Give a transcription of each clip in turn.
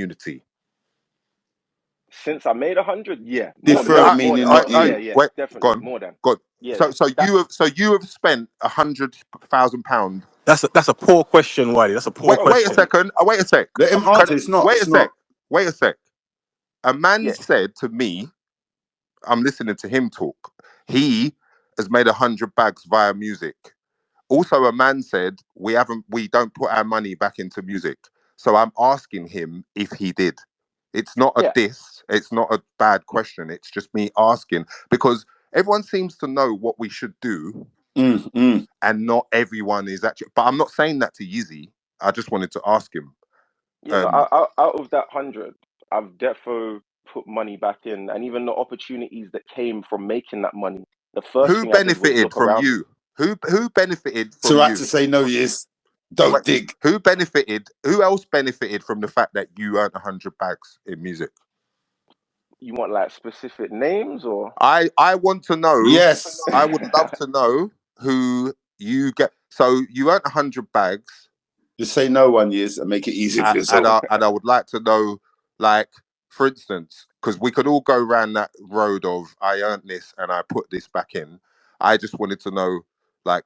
community? Since I made 100, yeah, Different meaning, not you. Yeah, wait, definitely go on, more than. go on. Yeah, So you have spent £100,000. That's a poor question, Wiley. That's a poor question. Wait a second. Wait a sec. Let him answer. It's not. Wait a sec. Wait a sec. A man Yeah. said to me, I'm listening to him talk. He has made 100 bags via music. Also, a man said we don't put our money back into music. So I'm asking him if he did. It's not a diss. It's not a bad question. It's just me asking because everyone seems to know what we should do, and not everyone is actually. But I'm not saying that to Yizzy. I just wanted to ask him. Yeah, out of that 100, I've defo put money back in, and even the opportunities that came from making that money. The first Who thing I did was benefited look from around. you? Who benefited from So I you? had to say no. Yes, don't dig. Who benefited? Who else benefited from the fact that you earned 100 bags in music? You want like specific names or? I want to know. Yes, I would love to know who you get. So you earned 100 bags. just say no one, yes, and make it easy for yourself. And I would like to know, like, for instance, because we could all go around that road of I earned this and I put this back in. I just wanted to know, like,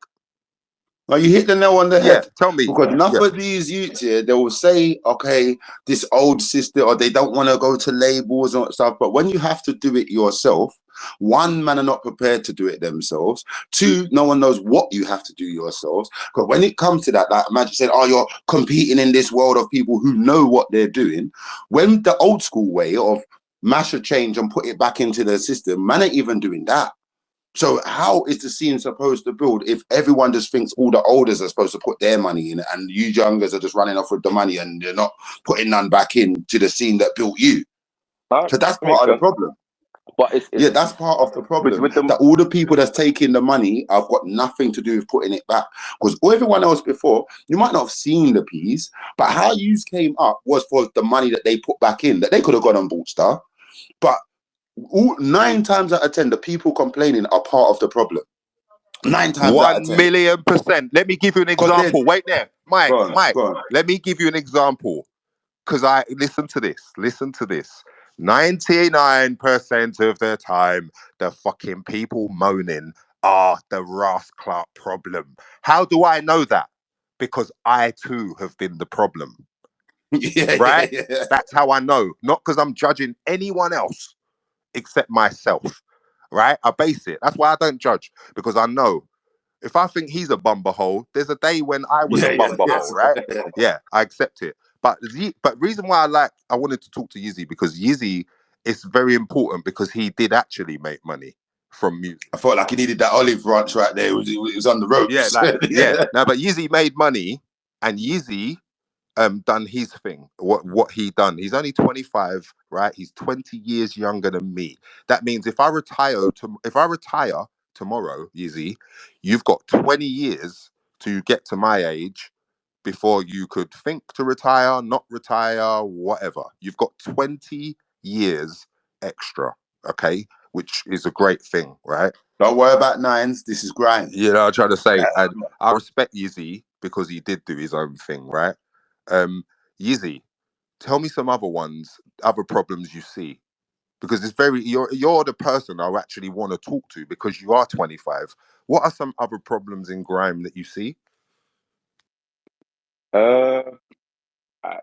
Well, you hit the nail on the head. yeah, tell me. Because enough of these youths here, they will say, okay, this old sister, or they don't want to go to labels or stuff. But when you have to do it yourself, one, man are not prepared to do it themselves. Two, no one knows what you have to do yourselves. Because when it comes to that, like imagine saying, oh, you're competing in this world of people who know what they're doing. When the old school way of mash a change and put it back into the system, man ain't even doing that. So how is the scene supposed to build if everyone just thinks all the olders are supposed to put their money in and you youngers are just running off with the money and you're not putting none back in to the scene that built you? So that's part of the problem. But that's part of the problem. With that all the people that's taking the money have got nothing to do with putting it back. Because everyone else before, you might not have seen the piece, but how you came up was for the money that they put back in, that they could have gone and bought stuff. But 9 times out of 10, the people complaining are part of the problem. 9 times out of 10. 1,000,000%. Let me give you an example. Wait there. Mike, let me give you an example. Because listen to this. 99% of the time, the fucking people moaning are the Ras Clark problem. How do I know that? Because I too have been the problem. Right? Yeah. That's how I know. Not because I'm judging anyone else except myself. Right? I base it. That's why I don't judge. Because I know if I think he's a bumberhole, there's a day when I was a bumberhole, right? Yeah, I accept it. But reason why I wanted to talk to Yizzy, because Yizzy is very important because he did actually make money from music. I felt like he needed that olive branch right there. It was on the ropes. Yeah, No, but Yizzy made money, and Yizzy done his thing. What he done? He's only 25, right? He's 20 years younger than me. That means if I retire tomorrow, Yizzy, you've got 20 years to get to my age before you could think to retire, not retire, whatever. You've got 20 years extra, okay? Which is a great thing, right? Don't worry about nines. This is Grime. You know, I'm trying to say, and I respect Yizzy because he did do his own thing, right? Yizzy, tell me some other problems you see. Because you're the person I actually want to talk to because you are 25. What are some other problems in grime that you see?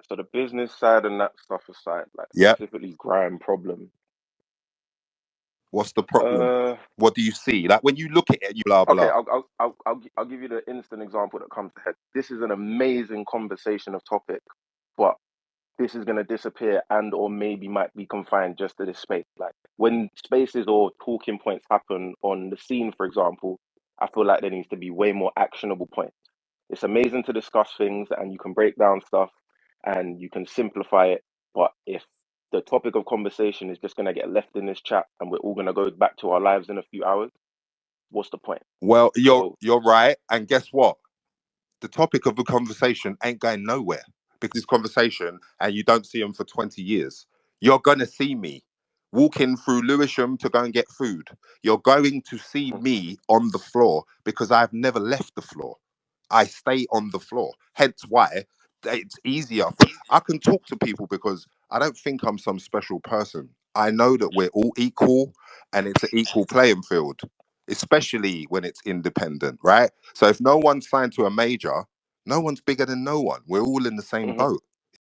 So the business side and that stuff aside, like specifically grime problem. What's the problem? What do you see? Like when you look at it, you blah blah. Okay, I'll give you the instant example that comes to head. This is an amazing conversation of topic, but this is going to disappear and or maybe might be confined just to this space. Like when spaces or talking points happen on the scene, for example, I feel like there needs to be way more actionable points. It's amazing to discuss things and you can break down stuff and you can simplify it. But if the topic of conversation is just going to get left in this chat and we're all going to go back to our lives in a few hours, what's the point? Well, you're right. And guess what? The topic of the conversation ain't going nowhere because this conversation and you don't see them for 20 years. You're going to see me walking through Lewisham to go and get food. You're going to see me on the floor because I've never left the floor. I stay on the floor. Hence why it's easier. I can talk to people because I don't think I'm some special person. I know that we're all equal and it's an equal playing field, especially when it's independent, right? So if no one's signed to a major, no one's bigger than no one. We're all in the same boat.